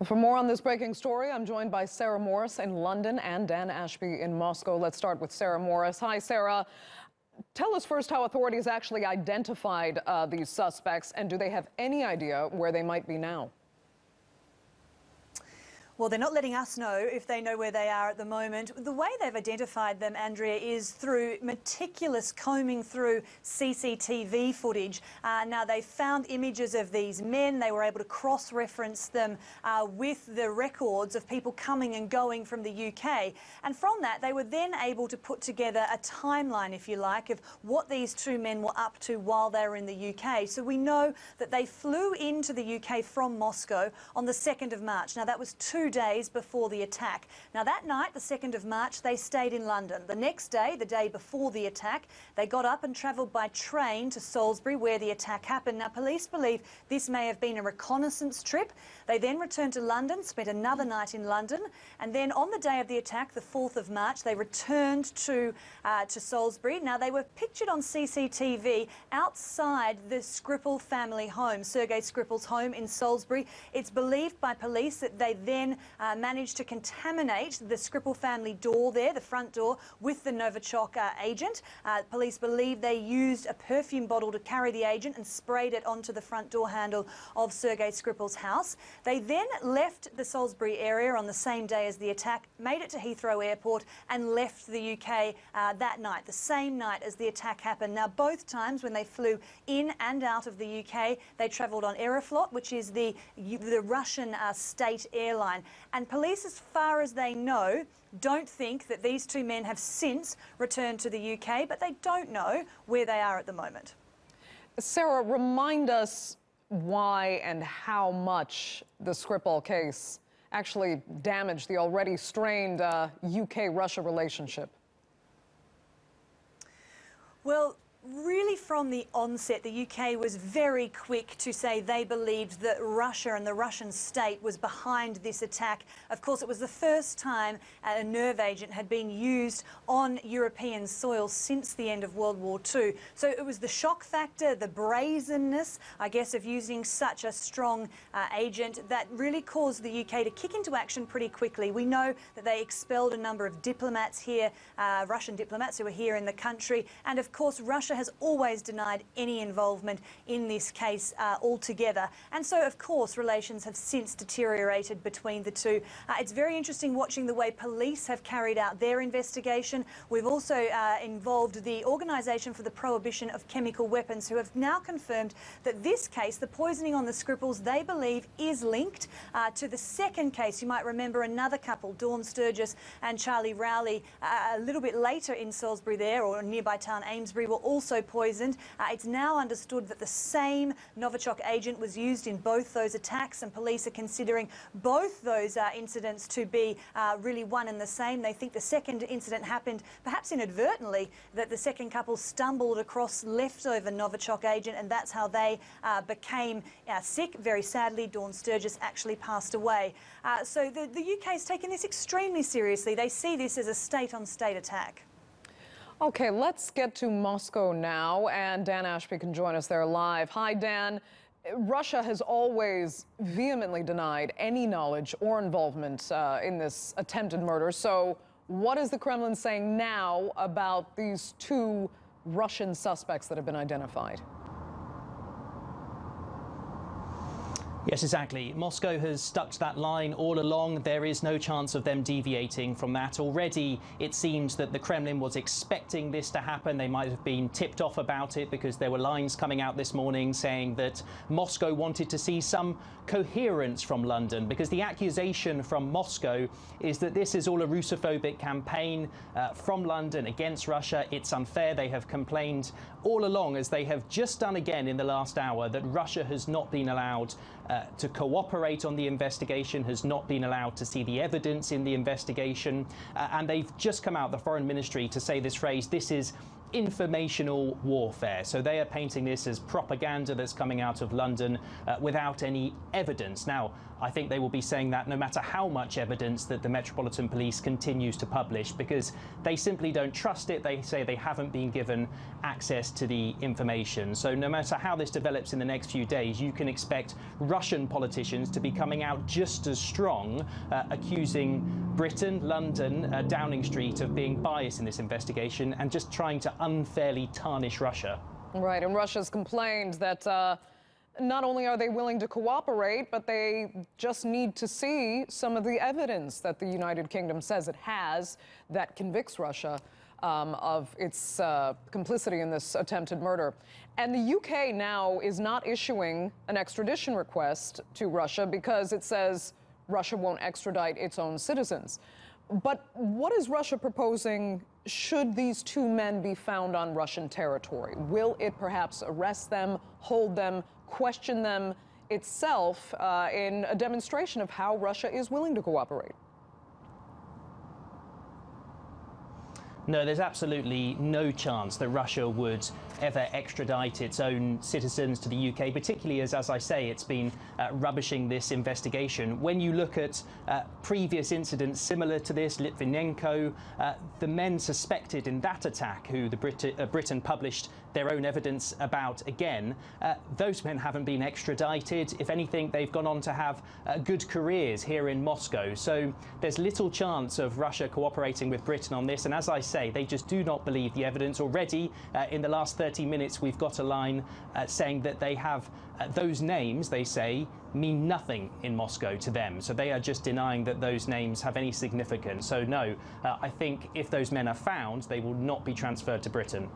For more on this breaking story, I'm joined by Sarah Morris in London and Dan Ashby in Moscow. Let's start with Sarah Morris. Hi, Sarah. Tell us first how authorities actually identified these suspects, and do they have any idea where they might be now? Well, they're not letting us know if they know where they are at the moment. The way they've identified them, Andrea, is through meticulous combing through CCTV footage. Now, they found images of these men. They were able to cross-reference them with the records of people coming and going from the UK. And from that, they were then able to put together a timeline, if you like, of what these two men were up to while they were in the UK. So we know that they flew into the UK from Moscow on the 2nd of March. Now, that was 2 days before the attack. Now, that night, the 2nd of March, they stayed in London. The next day, the day before the attack, they got up and travelled by train to Salisbury, where the attack happened. Now, police believe this may have been a reconnaissance trip. They then returned to London, spent another night in London, and then on the day of the attack, the 4th of March, they returned to Salisbury. Now, they were pictured on CCTV outside the Skripal family home, Sergei Skripal's home in Salisbury. It's believed by police that they then managed to contaminate the Skripal family door there, the front door, with the Novichok agent. Police believe they used a perfume bottle to carry the agent and sprayed it onto the front door handle of Sergei Skripal's house. They then left the Salisbury area on the same day as the attack, made it to Heathrow Airport and left the UK that night, the same night as the attack happened. Now, both times when they flew in and out of the UK, they travelled on Aeroflot, which is the Russian state airline. And police, as far as they know, don't think that these two men have since returned to the UK, but they don't know where they are at the moment. Sarah, remind us why and how much the Skripal case actually damaged the already strained UK-Russia relationship. Well, really, from the onset, the UK was very quick to say they believed that Russia and the Russian state was behind this attack. Of course, it was the first time a nerve agent had been used on European soil since the end of World War II. So it was the shock factor, the brazenness, I guess, of using such a strong agent that really caused the UK to kick into action pretty quickly. We know that they expelled a number of diplomats here, Russian diplomats who were here in the country, and of course Russia has always denied any involvement in this case altogether. And so, of course, relations have since deteriorated between the two. It's very interesting watching the way police have carried out their investigation. We've also involved the Organisation for the Prohibition of Chemical Weapons, who have now confirmed that this case, the poisoning on the Skripals, they believe is linked to the second case. You might remember another couple, Dawn Sturgis and Charlie Rowley, a little bit later in Salisbury there, or nearby town Amesbury, were also poisoned. It's now understood that the same Novichok agent was used in both those attacks, and police are considering both those incidents to be really one and the same. They think the second incident happened perhaps inadvertently, that the second couple stumbled across leftover Novichok agent, and that's how they became sick. Very sadly, Dawn Sturgis actually passed away. So the UK is taking this extremely seriously. They see this as a state-on-state attack. Okay, let's get to Moscow now, and Dan Ashby can join us there live. Hi, Dan. Russia has always vehemently denied any knowledge or involvement in this attempted murder. So what is the Kremlin saying now about these two Russian suspects that have been identified? Yes, exactly. Moscow has stuck to that line all along. There is no chance of them deviating from that. Already, it seems that the Kremlin was expecting this to happen. They might have been tipped off about it because there were lines coming out this morning saying that Moscow wanted to see some coherence from London, because the accusation from Moscow is that this is all a Russophobic campaign from London against Russia. It's unfair. They have complained all along, as they have just done again in the last hour, that Russia has not been allowed to cooperate on the investigation, has not been allowed to see the evidence in the investigation. And they've just come out, the Foreign Ministry, to say this phrase, this is informational warfare. So they are painting this as propaganda that's coming out of London without any evidence. Now, I think they will be saying that no matter how much evidence that the Metropolitan Police continues to publish, because they simply don't trust it. They say they haven't been given access to the information. So no matter how this develops in the next few days, you can expect Russian politicians to be coming out just as strong, accusing Britain, London, Downing Street of being biased in this investigation and just trying to unfairly tarnish Russia. Right, and Russia's complained that not only are they willing to cooperate, but they just need to see some of the evidence that the United Kingdom says it has that convicts Russia of its complicity in this attempted murder. And the UK now is not issuing an extradition request to Russia because it says Russia won't extradite its own citizens. But what is Russia proposing should these two men be found on Russian territory? Will it perhaps arrest them, hold them, question them itself in a demonstration of how Russia is willing to cooperate? No, there's absolutely no chance that Russia would ever extradite its own citizens to the UK, particularly as I say, it's been rubbishing this investigation. When you look at previous incidents similar to this, Litvinenko, the men suspected in that attack, who Britain published their own evidence about again, those men haven't been extradited. If anything, they've gone on to have good careers here in Moscow. So there's little chance of Russia cooperating with Britain on this. And as I say, they just do not believe the evidence. Already in the last 30 minutes, we've got a line saying that they have those names, they say, mean nothing in Moscow to them. So they are just denying that those names have any significance. So no, I think if those men are found, they will not be transferred to Britain.